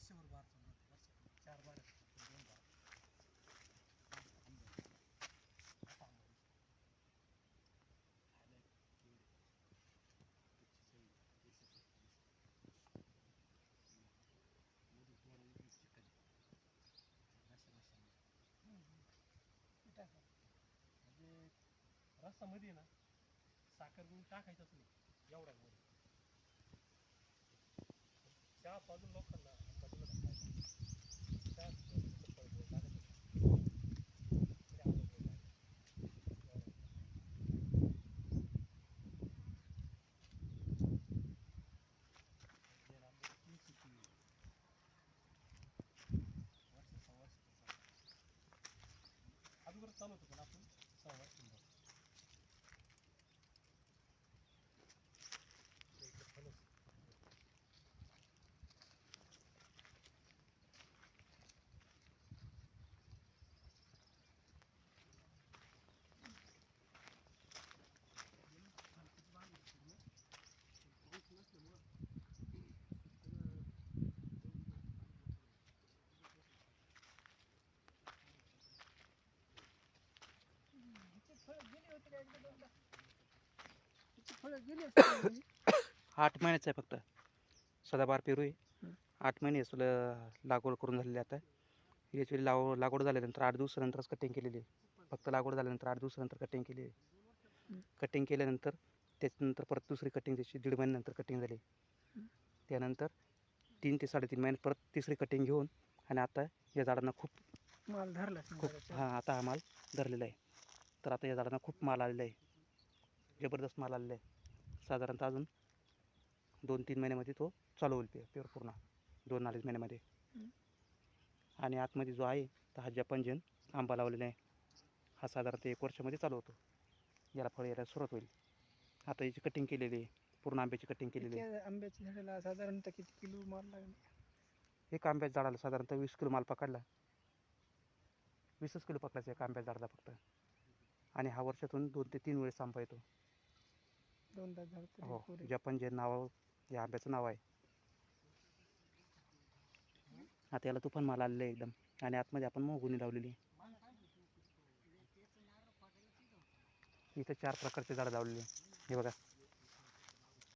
वर्षभर बार चालू राहते. वर्षातून 4 बार असतात, 2 बार आंबे. आता आंबा खायला एवढे कच्ची सई मध्ये थोडं उघडी चिकन रशामध्ये म्हणजे रसामध्ये ना साखर गुण टाकायचंच नाही एवढा मध्ये. चहा पाजून लोकांना आंबा दिला का खायला, चहा नुसतं फळ गोड लागत होतं. तरी आंबा गोड लागत एवढा. जे आंब्याची शेती वर्ष 6 वर्ष चालू अगोदर चालू होतं, पण आपण 6 वर्षांवर फणस. फळं गेली असतील. 8 महिन्याचं आहे फक्त. सदाबार पेरू आहे. 8 महिने तुला लागवड करून झालेली आता. याची लागवड झाल्यानंतर 8 दिवसानंतरच कटिंग केलेली आहे. फक्त लागवड झाल्यानंतर 8 दिवसानंतर कटिंग केली आहे. कटिंग केल्यानंतर त्याच्यानंतर परत दुसरी कटिंग त्याची 1.5 महिन्यानंतर कटिंग झाली. त्यानंतर 3 ते 3.5 महिन्यात परत तिसरी कटिंग घेऊन आणि आता या झाडांना खूप माल धरला आता हा माल धरलेला आहे. तर आता या झाडांना खूप माल आलेला आहे, जबरदस्त माल आलेला आहे. साधारणतः अजून 2-3 महिन्यामध्ये तो चालू होईल पेर पूर्ण, 2-2.5 महिन्यामध्ये. आणि आतमध्ये जो आहे तर हा जपान जेन आंबा लावलेला आहे. हा साधारणतः 1 वर्षामध्ये चालू होतो, याला फळ यायला सुरुवात होईल. आता याची कटिंग केलेली आहे, पूर्ण आंब्याची कटिंग केलेली आहे. आंब्याच्या झाडाला साधारणतः किती किलो माल लागला? एक आंब्याच्या झाडाला साधारणतः 20 किलो माल पकडला. 20च किलो पकडायचा एका आंब्याच्या झाडाला फक्त. आणि हा वर्षातून 2 ते 3 वेळेस आंबा येतो. 2 तास झालं. हो, जपान जे नाव या आंब्याचं नाव आहे. आता याला तुफान माल आलेला आहे एकदम. आणि आतमध्ये आपण मोहगुनी लावलेली. इथे 4 प्रकारचे झाडं लावलेली. हे बघा,